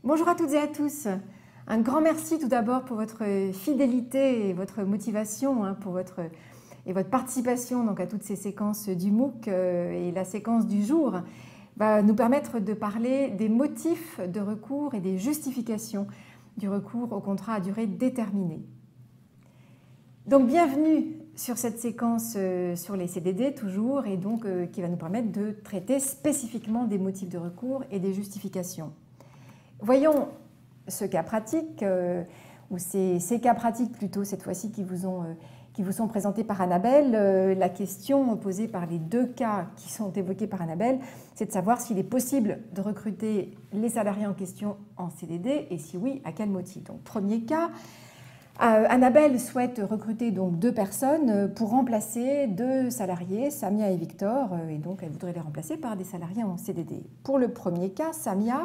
Bonjour à toutes et à tous. Un grand merci tout d'abord pour votre fidélité et votre motivation, pour votre participation donc, à toutes ces séquences du MOOC. Et la séquence du jour va nous permettre de parler des motifs de recours et des justifications du recours au contrat à durée déterminée. Donc bienvenue sur cette séquence sur les CDD toujours et donc qui va nous permettre de traiter spécifiquement des motifs de recours et des justifications. Voyons ce cas pratique, ou ces cas pratiques plutôt cette fois-ci qui vous sont présentés par Annabelle. La question posée par les deux cas qui sont évoqués par Annabelle, c'est de savoir s'il est possible de recruter les salariés en question en CDD et si oui, à quel motif. Donc premier cas, Annabelle souhaite recruter donc 2 personnes pour remplacer 2 salariés, Samia et Victor, et donc elle voudrait les remplacer par des salariés en CDD. Pour le premier cas, Samia,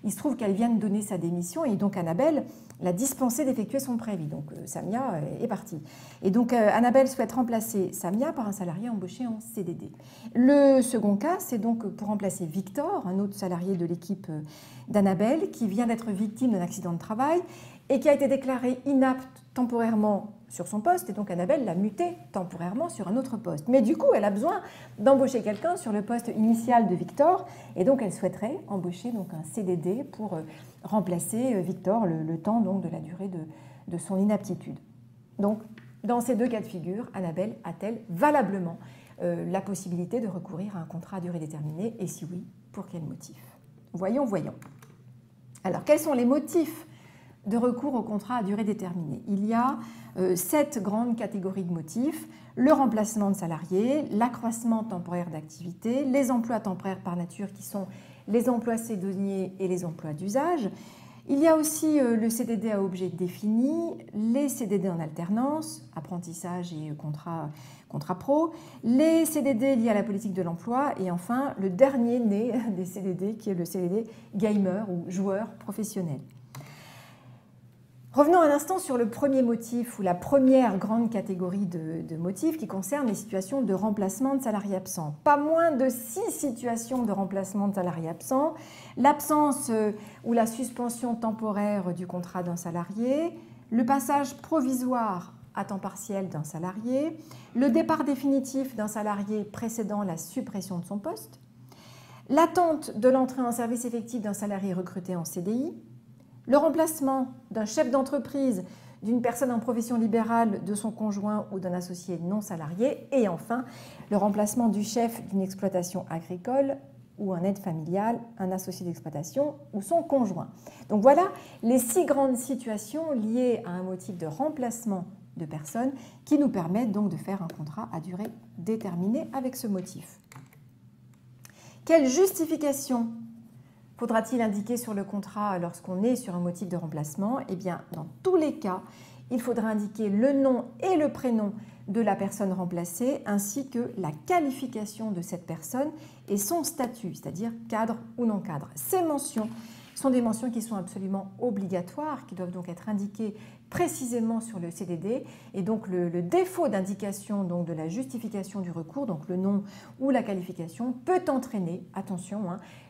il se trouve qu'elle vient de donner sa démission et donc Annabelle l'a dispensée d'effectuer son préavis. Donc Samia est partie. Et donc Annabelle souhaite remplacer Samia par un salarié embauché en CDD. Le second cas, c'est donc pour remplacer Victor, un autre salarié de l'équipe d'Annabelle qui vient d'être victime d'un accident de travail et qui a été déclaré inapte temporairement sur son poste, et donc Annabelle l'a muté temporairement sur un autre poste. Mais du coup, elle a besoin d'embaucher quelqu'un sur le poste initial de Victor, et donc elle souhaiterait embaucher donc un CDD pour remplacer Victor le temps donc de la durée de son inaptitude. Donc, dans ces 2 cas de figure, Annabelle a-t-elle valablement la possibilité de recourir à un contrat à durée déterminée, et si oui, pour quel motif? Voyons. Alors, quels sont les motifs de recours au contrat à durée déterminée? Il y a 7 grandes catégories de motifs: le remplacement de salariés, l'accroissement temporaire d'activité, les emplois temporaires par nature qui sont les emplois saisonniers et les emplois d'usage. Il y a aussi le CDD à objet défini, les CDD en alternance, apprentissage et contrat pro, les CDD liés à la politique de l'emploi et enfin le dernier né des CDD qui est le CDD gamer ou joueur professionnel. Revenons un instant sur le premier motif ou la première grande catégorie de motifs qui concerne les situations de remplacement de salariés absents. Pas moins de 6 situations de remplacement de salariés absents: l'absence ou la suspension temporaire du contrat d'un salarié, le passage provisoire à temps partiel d'un salarié, le départ définitif d'un salarié précédant la suppression de son poste, l'attente de l'entrée en service effectif d'un salarié recruté en CDI, le remplacement d'un chef d'entreprise, d'une personne en profession libérale, de son conjoint ou d'un associé non salarié, et enfin le remplacement du chef d'une exploitation agricole ou un aide familial, un associé d'exploitation ou son conjoint. Donc voilà les 6 grandes situations liées à un motif de remplacement de personnes qui nous permettent donc de faire un contrat à durée déterminée avec ce motif. Quelle justification faudra-t-il indiquer sur le contrat lorsqu'on est sur un motif de remplacement? Eh bien, dans tous les cas, il faudra indiquer le nom et le prénom de la personne remplacée ainsi que la qualification de cette personne et son statut, c'est-à-dire cadre ou non cadre. Ces mentions sont des mentions qui sont absolument obligatoires, qui doivent donc être indiquées précisément sur le CDD, et donc le défaut d'indication donc de la justification du recours, donc le nom ou la qualification, peut entraîner, attention,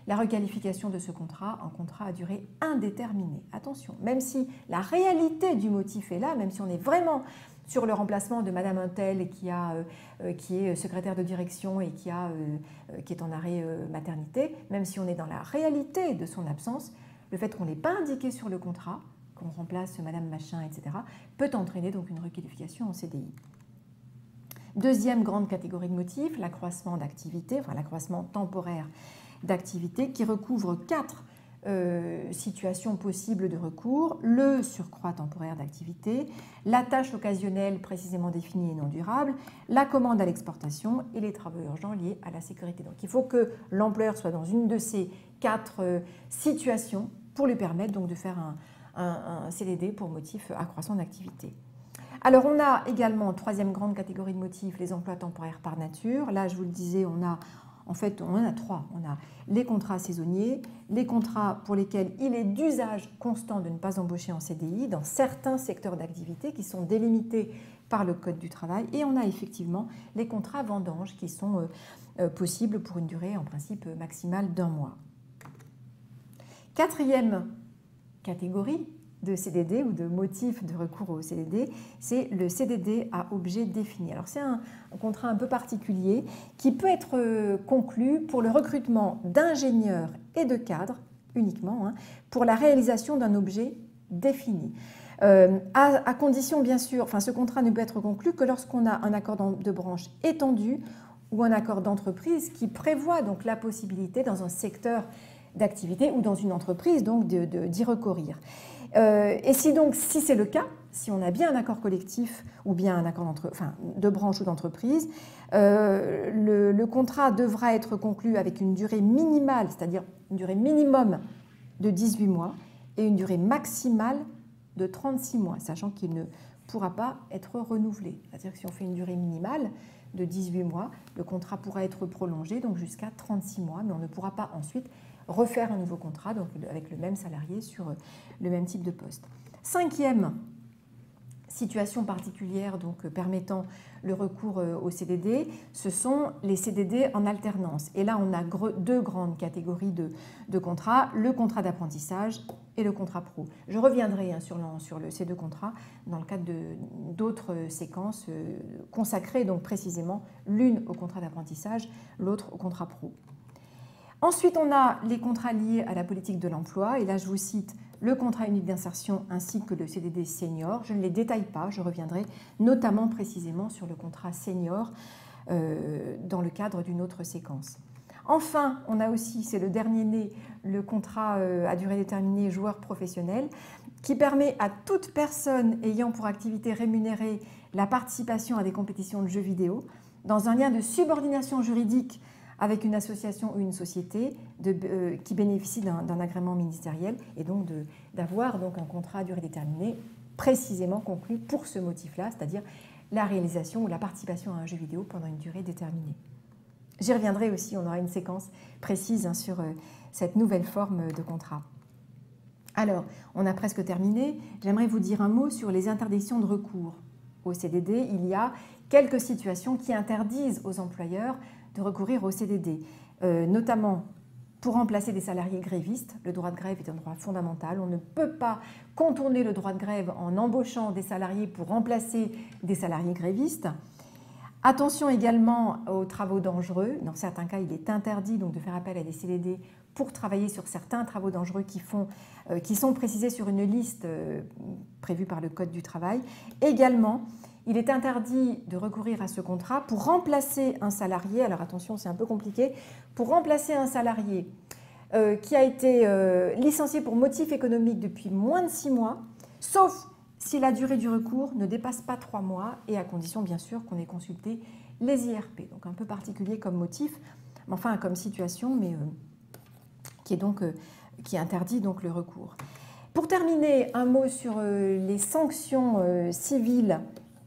la requalification de ce contrat en contrat à durée indéterminée. Attention, même si la réalité du motif est là, même si on est vraiment sur le remplacement de Madame Untel qui est secrétaire de direction et qui est en arrêt maternité, même si on est dans la réalité de son absence, le fait qu'on ne l'ait pas indiqué sur le contrat, qu'on remplace Madame Machin, etc., peut entraîner donc une requalification en CDI. Deuxième grande catégorie de motifs, l'accroissement d'activité, enfin l'accroissement temporaire d'activité, qui recouvre 4 situations possibles de recours: le surcroît temporaire d'activité, la tâche occasionnelle précisément définie et non durable, la commande à l'exportation et les travaux urgents liés à la sécurité. Donc il faut que l'employeur soit dans une de ces 4 situations pour lui permettre donc de faire un CDD pour motif accroissement d'activité. Alors on a également, 3e grande catégorie de motifs, les emplois temporaires par nature. Là, je vous le disais, on en a 3. On a les contrats saisonniers, les contrats pour lesquels il est d'usage constant de ne pas embaucher en CDI dans certains secteurs d'activité qui sont délimités par le Code du travail, et on a effectivement les contrats vendanges qui sont possibles pour une durée en principe maximale d'1 mois. 4e catégorie de CDD ou de motif de recours au CDD, c'est le CDD à objet défini. Alors c'est un contrat un peu particulier qui peut être conclu pour le recrutement d'ingénieurs et de cadres uniquement, pour la réalisation d'un objet défini. À condition bien sûr, enfin ce contrat ne peut être conclu que lorsqu'on a un accord de branche étendu ou un accord d'entreprise qui prévoit donc la possibilité dans un secteur d'activité ou dans une entreprise donc d'y recourir. Et si c'est le cas, si on a bien un accord collectif ou bien un accord de branche ou d'entreprise, le contrat devra être conclu avec une durée minimale, c'est-à-dire une durée minimum de 18 mois et une durée maximale de 36 mois, sachant qu'il ne pourra pas être renouvelé. C'est-à-dire que si on fait une durée minimale de 18 mois, le contrat pourra être prolongé donc jusqu'à 36 mois, mais on ne pourra pas ensuite refaire un nouveau contrat donc avec le même salarié sur le même type de poste. Cinquième situation particulière donc permettant le recours au CDD, ce sont les CDD en alternance. Et là, on a deux grandes catégories de contrats, le contrat d'apprentissage et le contrat pro. Je reviendrai sur ces deux contrats dans le cadre d'autres séquences consacrées donc précisément l'une au contrat d'apprentissage, l'autre au contrat pro. Ensuite, on a les contrats liés à la politique de l'emploi, et là je vous cite le contrat unique d'insertion ainsi que le CDD senior. Je ne les détaille pas, je reviendrai notamment précisément sur le contrat senior dans le cadre d'une autre séquence. Enfin, on a aussi, c'est le dernier né, le contrat à durée déterminée joueur professionnel qui permet à toute personne ayant pour activité rémunérée la participation à des compétitions de jeux vidéo dans un lien de subordination juridique avec une association ou une société qui bénéficie d'un agrément ministériel et donc d'avoir un contrat à durée déterminée précisément conclu pour ce motif-là, c'est-à-dire la réalisation ou la participation à un jeu vidéo pendant une durée déterminée. J'y reviendrai aussi, on aura une séquence précise sur cette nouvelle forme de contrat. Alors, on a presque terminé. J'aimerais vous dire un mot sur les interdictions de recours. Au CDD, il y a quelques situations qui interdisent aux employeurs de recourir au CDD, notamment pour remplacer des salariés grévistes. Le droit de grève est un droit fondamental. On ne peut pas contourner le droit de grève en embauchant des salariés pour remplacer des salariés grévistes. Attention également aux travaux dangereux. Dans certains cas, il est interdit donc de faire appel à des CDD pour travailler sur certains travaux dangereux qui sont précisés sur une liste prévue par le Code du travail. Également, il est interdit de recourir à ce contrat pour remplacer un salarié, alors attention, c'est un peu compliqué, pour remplacer un salarié qui a été licencié pour motif économique depuis moins de 6 mois, sauf si la durée du recours ne dépasse pas 3 mois et à condition bien sûr qu'on ait consulté les IRP. Donc un peu particulier comme motif, enfin comme situation, mais qui interdit donc le recours. Pour terminer, un mot sur les sanctions civiles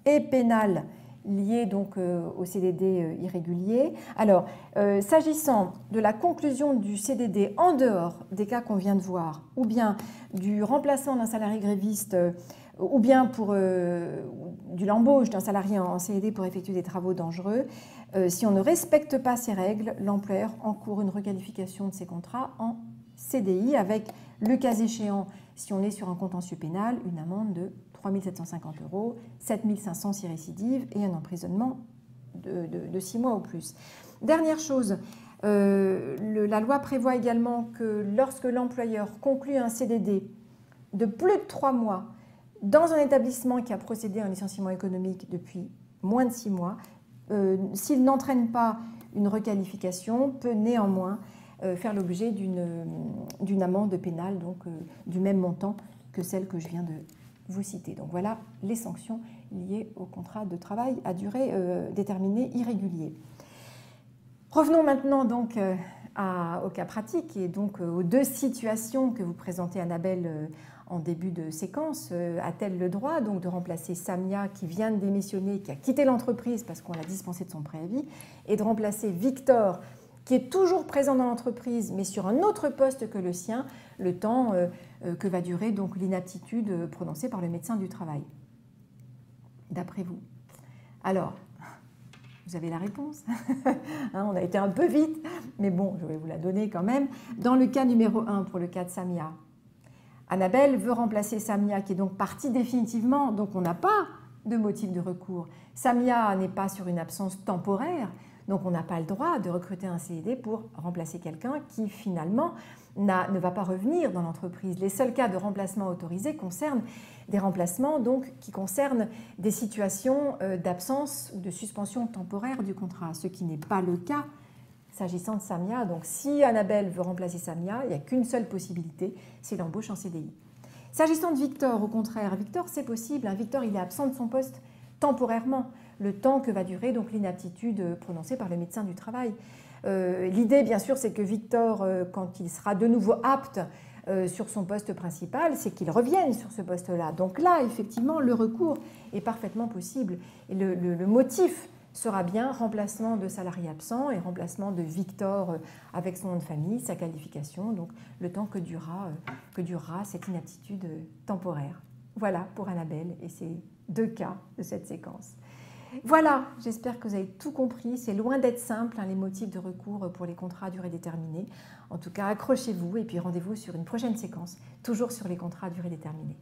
et pénales liées donc au CDD irrégulier. Alors, s'agissant de la conclusion du CDD en dehors des cas qu'on vient de voir, ou bien du remplacement d'un salarié gréviste, ou bien de l'embauche d'un salarié en CDD pour effectuer des travaux dangereux, si on ne respecte pas ces règles, l'employeur encourt une requalification de ses contrats en CDI avec, le cas échéant, si on est sur un contentieux pénal, une amende de 3 750 €, 7 500 si récidive et un emprisonnement de 6 mois ou plus. Dernière chose, la loi prévoit également que lorsque l'employeur conclut un CDD de plus de 3 mois dans un établissement qui a procédé à un licenciement économique depuis moins de 6 mois, s'il n'entraîne pas une requalification, peut néanmoins faire l'objet d'une amende pénale donc, du même montant que celle que je viens de vous citer. Donc voilà les sanctions liées au contrat de travail à durée déterminée irrégulier. Revenons maintenant donc au cas pratique et donc aux deux situations que vous présentez Annabelle en début de séquence. A-t-elle le droit donc de remplacer Samia qui vient de démissionner, qui a quitté l'entreprise parce qu'on l'a dispensé de son préavis, et de remplacer Victor qui est toujours présent dans l'entreprise, mais sur un autre poste que le sien, le temps que va durer donc l'inaptitude prononcée par le médecin du travail. D'après vous. Alors, vous avez la réponse. On a été un peu vite, mais bon, je vais vous la donner quand même. Dans le cas numéro 1, pour le cas de Samia, Annabelle veut remplacer Samia, qui est donc partie définitivement, donc on n'a pas de motif de recours. Samia n'est pas sur une absence temporaire, donc on n'a pas le droit de recruter un CDD pour remplacer quelqu'un qui finalement ne va pas revenir dans l'entreprise. Les seuls cas de remplacement autorisés concernent des remplacements donc, qui concernent des situations d'absence ou de suspension temporaire du contrat, ce qui n'est pas le cas s'agissant de Samia. Donc si Annabelle veut remplacer Samia, il n'y a qu'une seule possibilité, c'est l'embauche en CDI. S'agissant de Victor, au contraire, Victor c'est possible. Victor il est absent de son poste temporairement, le temps que va durer donc l'inaptitude prononcée par le médecin du travail. L'idée bien sûr c'est que Victor, quand il sera de nouveau apte sur son poste principal, c'est qu'il revienne sur ce poste-là. Donc là, effectivement, le recours est parfaitement possible. Et le motif sera bien remplacement de salarié absent et remplacement de Victor avec son nom de famille, sa qualification, donc le temps que durera cette inaptitude temporaire. Voilà pour Annabelle et ces deux cas de cette séquence. Voilà, j'espère que vous avez tout compris. C'est loin d'être simple, les motifs de recours pour les contrats à durée déterminée. En tout cas, accrochez-vous et puis rendez-vous sur une prochaine séquence, toujours sur les contrats à durée déterminée.